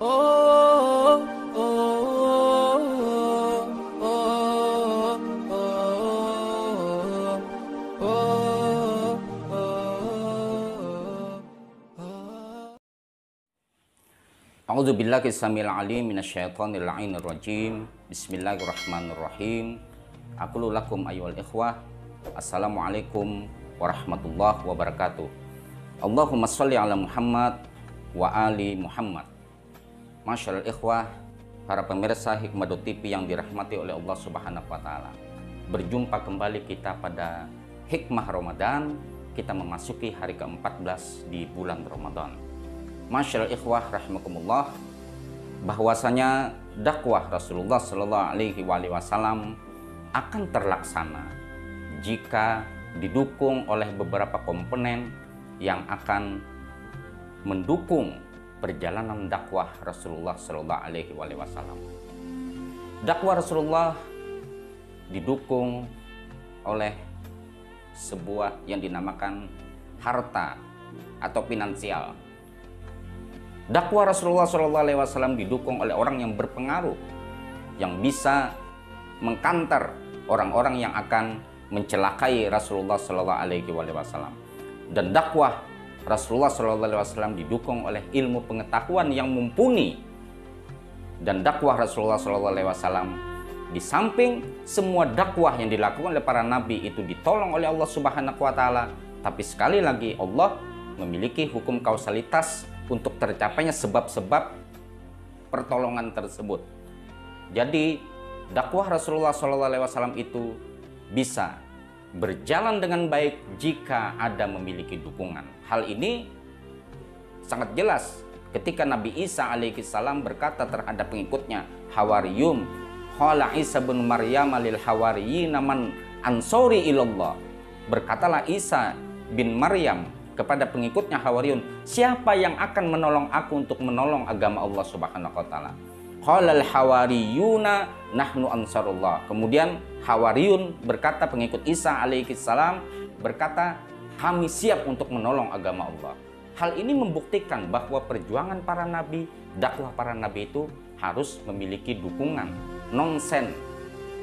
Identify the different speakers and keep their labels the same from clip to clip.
Speaker 1: Oh, oh, oh, oh, oh, oh.
Speaker 2: A'udzu billahi samil alim minasyaitonir la'inir rajim. Bismillahirrahmanirrahim. Aqulu lakum ayyuhal ikhwah, assalamualaikum warahmatullahi wabarakatuh. Allahumma sholli ala Muhammad wa ali Muhammad. Masyaallah ikhwah, para pemirsa Hikmah TV yang dirahmati oleh Allah Subhanahu wa taala. Berjumpa kembali kita pada Hikmah Ramadan. Kita memasuki hari ke-14 di bulan Ramadan. Masyaallah ikhwah rahimakumullah, bahwasanya dakwah Rasulullah Shallallahu alaihi wasallam akan terlaksana jika didukung oleh beberapa komponen yang akan mendukung perjalanan dakwah Rasulullah Shallallahu alaihi wasallam. Dakwah Rasulullah didukung oleh sebuah yang dinamakan harta atau finansial. Dakwah Rasulullah Shallallahu alaihi wasallam didukung oleh orang yang berpengaruh, yang bisa mengkantar orang-orang yang akan mencelakai Rasulullah Shallallahu alaihi wasallam. Dan dakwah Rasulullah Shallallahu alaihi wasallam didukung oleh ilmu pengetahuan yang mumpuni. Dan dakwah Rasulullah Shallallahu alaihi wasallam, di samping semua dakwah yang dilakukan oleh para nabi itu ditolong oleh Allah Subhanahu wa taala, tapi sekali lagi Allah memiliki hukum kausalitas untuk tercapainya sebab-sebab pertolongan tersebut. Jadi dakwah Rasulullah Shallallahu alaihi wasallam itu bisa berjalan dengan baik jika ada memiliki dukungan. Hal ini sangat jelas ketika Nabi Isa alaihissalam berkata terhadap pengikutnya, Hawariyum, qala Isa bin Maryam lil hawariyina man ansori ilallah. Berkatalah Isa bin Maryam kepada pengikutnya Hawariyun, siapa yang akan menolong aku untuk menolong agama Allah Subhanahu wa taala? Qalal hawariyuna nahnu ansarullah. Kemudian Hawariyun berkata, pengikut Isa alaihissalam berkata, kami siap untuk menolong agama Allah. Hal ini membuktikan bahwa perjuangan para nabi, dakwah para nabi itu harus memiliki dukungan. Nonsen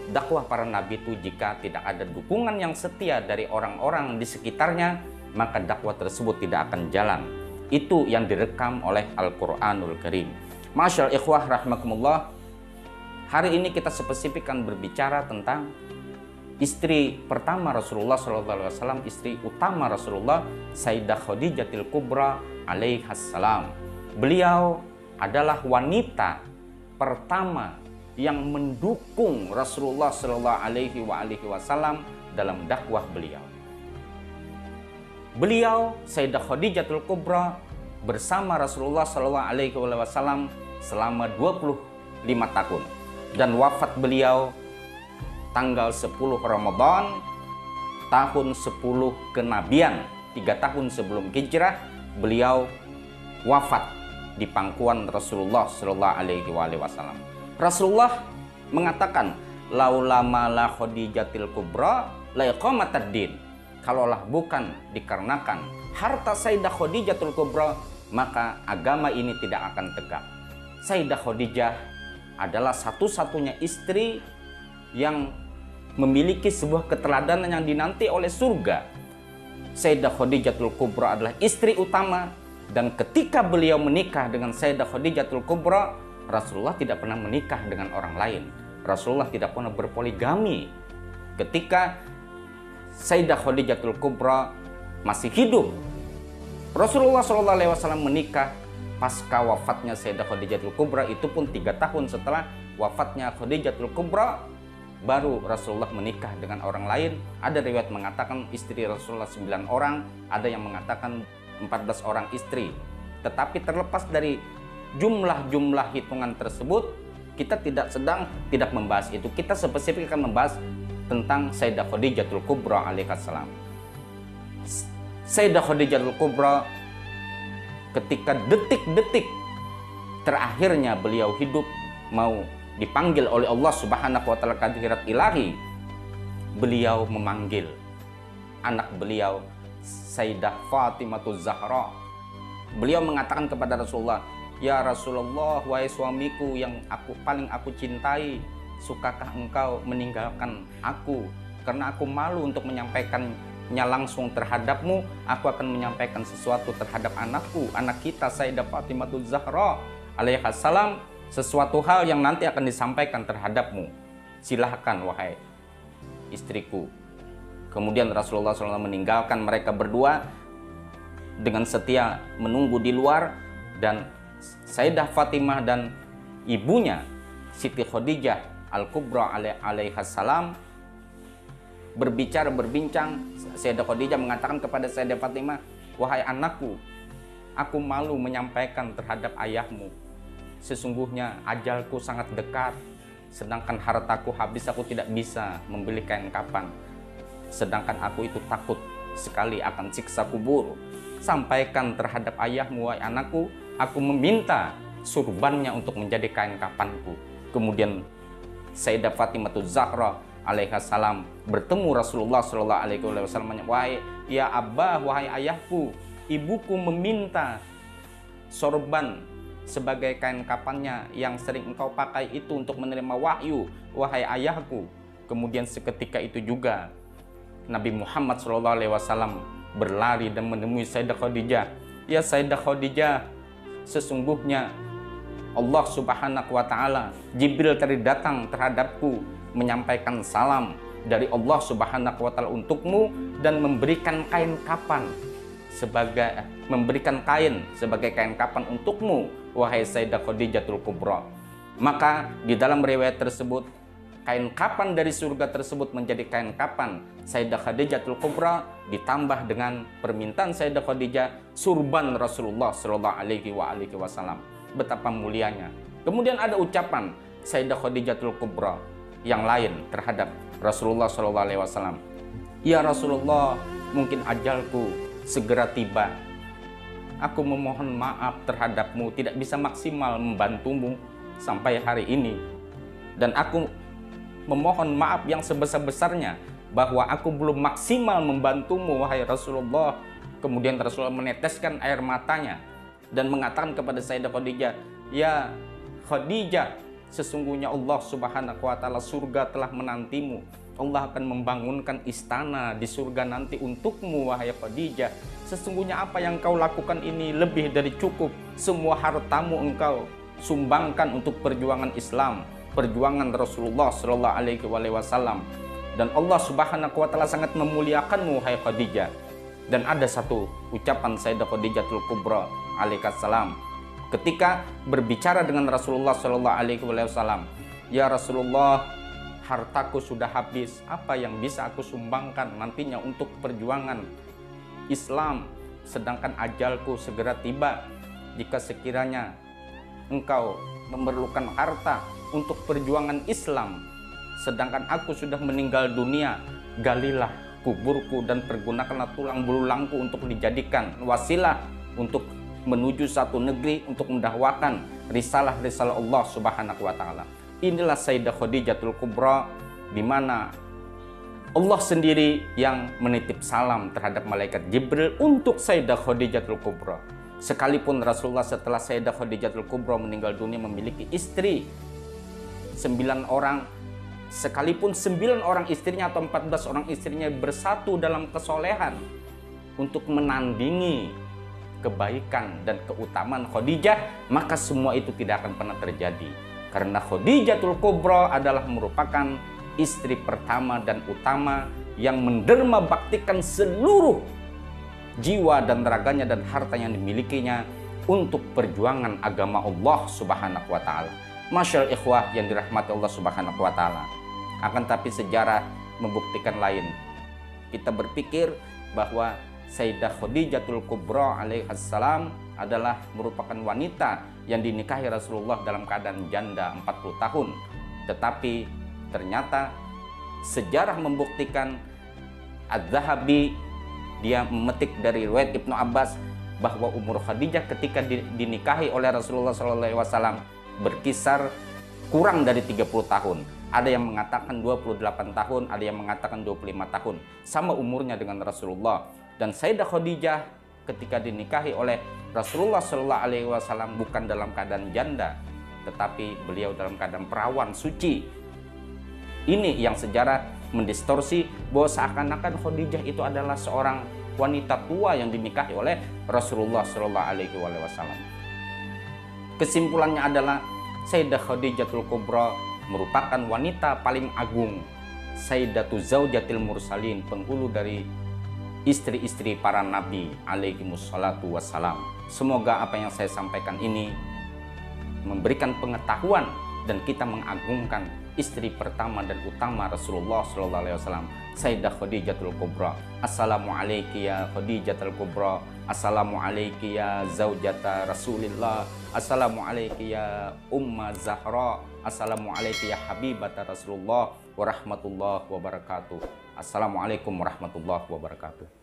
Speaker 2: dakwah para nabi itu jika tidak ada dukungan yang setia dari orang-orang di sekitarnya, maka dakwah tersebut tidak akan jalan. Itu yang direkam oleh Al-Quranul Karim. Masyaallah ikhwah rahmakumullah, hari ini kita spesifikkan berbicara tentang istri pertama Rasulullah SAW, istri utama Rasulullah, Sayyidah Khadijatul Kubra alaihassalam. Beliau adalah wanita pertama yang mendukung Rasulullah SAW dalam dakwah beliau. Beliau, Sayyidah Khadijatul Kubra, bersama Rasulullah SAW selama 25 tahun. Dan wafat beliau tanggal 10 Ramadan tahun 10 kenabian, 3 tahun sebelum hijrah, beliau wafat di pangkuan Rasulullah SAW. Rasulullah mengatakan, laulama la Khadijatul Kubra la iqamatad din. Kalaulah bukan dikarenakan harta Sayyidah Khadijatul Kubra, maka agama ini tidak akan tegak. Sayyidah Khadijah adalah satu-satunya istri yang memiliki sebuah keteladanan yang dinanti oleh surga. Sayyidah Khadijatul Kubra adalah istri utama, dan ketika beliau menikah dengan Sayyidah Khadijatul Kubra, Rasulullah tidak pernah menikah dengan orang lain. Rasulullah tidak pernah berpoligami. Ketika Sayyidah Khadijatul Kubra masih hidup, Rasulullah SAW menikah pasca wafatnya Sayyidah Khadijatul Kubra, itu pun 3 tahun setelah wafatnya Khadijatul Kubra, baru Rasulullah menikah dengan orang lain. Ada riwayat mengatakan istri Rasulullah 9 orang, ada yang mengatakan 14 orang istri. Tetapi terlepas dari jumlah-jumlah hitungan tersebut, kita tidak membahas itu. Kita spesifik akan membahas tentang Sayyidah Khadijatul Kubra alaihissalam. Sayyidah Khadijatul Kubra, ketika detik-detik terakhirnya beliau hidup, mau dipanggil oleh Allah Subhanahu wa taala ke hadirat ilahi, beliau memanggil anak beliau Sayyidah Fatimah Zahra. Beliau mengatakan kepada Rasulullah, Ya Rasulullah, wahai suamiku yang paling aku cintai, sukakah engkau meninggalkan aku? Karena aku malu untuk menyampaikannya langsung terhadapmu, aku akan menyampaikan sesuatu terhadap anakku, anak kita Sayyidah Fatimah Zahra alaihissalam, sesuatu hal yang nanti akan disampaikan terhadapmu. Silahkan wahai istriku. Kemudian Rasulullah SAW meninggalkan mereka berdua dengan setia menunggu di luar, dan Sayyidah Fatimah dan ibunya Siti Khadijah Al-Kubra alaihissalam berbincang. Sayyidah Khadijah mengatakan kepada Sayyidah Fatimah, wahai anakku, aku malu menyampaikan terhadap ayahmu. Sesungguhnya ajalku sangat dekat, sedangkan hartaku habis, aku tidak bisa membeli kain kapan. Sedangkan aku itu takut sekali akan siksa kubur. Sampaikan terhadap ayahmu, wahai anakku, aku meminta surbannya untuk menjadi kain kapanku. Kemudian Sayyidah Fatimah Zahra alaihissalam bertemu Rasulullah SAW. Wahai ya Abah, wahai ayahku, ibuku meminta sorban sebagai kain kapannya yang sering engkau pakai itu untuk menerima wahyu, wahai ayahku. Kemudian seketika itu juga Nabi Muhammad SAW berlari dan menemui Sayyidah Khadijah. Ya Sayyidah Khadijah, sesungguhnya Allah Subhanahu wa Ta'ala, Jibril tadi datang terhadapku menyampaikan salam dari Allah Subhanahu wa Ta'ala untukmu dan memberikan kain kapan sebagai kain kapan untukmu, wahai Sayyidah Khadijatul Kubra. Maka di dalam riwayat tersebut, kain kapan dari surga tersebut menjadi kain kapan Sayyidah Khadijatul Kubra, ditambah dengan permintaan Sayyidah Khadijah surban Rasulullah Shallallahu Alaihi Wasallam. Betapa mulianya. Kemudian ada ucapan Sayyidah Khadijatul Kubra yang lain terhadap Rasulullah Shallallahu Alaihi Wasallam. Ya Rasulullah, mungkin ajalku segera tiba. Aku memohon maaf terhadapmu, tidak bisa maksimal membantumu sampai hari ini. Dan aku memohon maaf yang sebesar-besarnya bahwa aku belum maksimal membantumu, wahai Rasulullah. Kemudian Rasulullah meneteskan air matanya dan mengatakan kepada Sayyidah Khadijah, ya Khadijah, sesungguhnya Allah Subhanahu wa Ta'ala, surga telah menantimu. Allah akan membangunkan istana di surga nanti untukmu, wahai Khadijah. Sesungguhnya apa yang kau lakukan ini lebih dari cukup. Semua hartamu engkau sumbangkan untuk perjuangan Islam, perjuangan Rasulullah Shallallahu Alaihi Wasallam. Dan Allah Subhanahu wa Ta'ala sangat memuliakanmu, wahai Khadijah. Dan ada satu ucapan Sayyidah Khadijatul Kubra alaihissalam ketika berbicara dengan Rasulullah Shallallahu Alaihi Wasallam. Ya Rasulullah, hartaku sudah habis. Apa yang bisa aku sumbangkan nantinya untuk perjuangan Islam, sedangkan ajalku segera tiba. Jika sekiranya engkau memerlukan harta untuk perjuangan Islam, sedangkan aku sudah meninggal dunia, galilah kuburku dan pergunakanlah tulang belulangku untuk dijadikan wasilah untuk menuju satu negeri untuk mendakwakan risalah-risalah Allah Subhanahu wa Ta'ala. Inilah Sayyidah Khadijatul Kubra, di mana Allah sendiri yang menitip salam terhadap malaikat Jibril untuk Sayyidah Khadijatul Kubra. Sekalipun Rasulullah setelah Sayyidah Khadijatul Kubra meninggal dunia memiliki istri 9 orang, sekalipun 9 orang istrinya atau 14 orang istrinya bersatu dalam kesolehan untuk menandingi kebaikan dan keutamaan Khadijah, maka semua itu tidak akan pernah terjadi. Karena Khadijatul Kubra adalah merupakan istri pertama dan utama yang menderma baktikan seluruh jiwa dan raganya dan harta yang dimilikinya untuk perjuangan agama Allah Subhanahu wa Ta'ala. Masyaallah ikhwah yang dirahmati Allah Subhanahu wa Ta'ala. Akan tapi sejarah membuktikan lain. Kita berpikir bahwa Sayyidah Khadijatul Kubra alaihissalam adalah merupakan wanita yang dinikahi Rasulullah dalam keadaan janda 40 tahun. Tetapi ternyata sejarah membuktikan, Az-Zahabi dia memetik dari riwayat Ibnu Abbas bahwa umur Khadijah ketika dinikahi oleh Rasulullah SAW berkisar kurang dari 30 tahun. Ada yang mengatakan 28 tahun, ada yang mengatakan 25 tahun. Sama umurnya dengan Rasulullah. Dan Sayyidah Khadijah ketika dinikahi oleh Rasulullah Shallallahu Alaihi Wasallam bukan dalam keadaan janda, tetapi beliau dalam keadaan perawan suci. Ini yang sejarah mendistorsi bahwa seakan-akan Khadijah itu adalah seorang wanita tua yang dinikahi oleh Rasulullah Shallallahu Alaihi Wasallam. Kesimpulannya adalah Sayyidah Khadijatul Kubra merupakan wanita paling agung, Sayyidatu Zaujatil Mursalin, penghulu dari istri-istri para nabi alaihimussalatu wassalam. Semoga apa yang saya sampaikan ini memberikan pengetahuan dan kita mengagungkan istri pertama dan utama Rasulullah Sallallahu Alaihi Wasallam, Sayyidah Khadijatul Kubra. Assalamualaikum ya Khadijatul Kubra. Assalamualaikum ya Zaujata Rasulillah. Assalamualaikum ya Umma Zahra. Assalamualaikum ya Habibata Rasulullah warahmatullahi wabarakatuh. Assalamualaikum warahmatullahi wabarakatuh.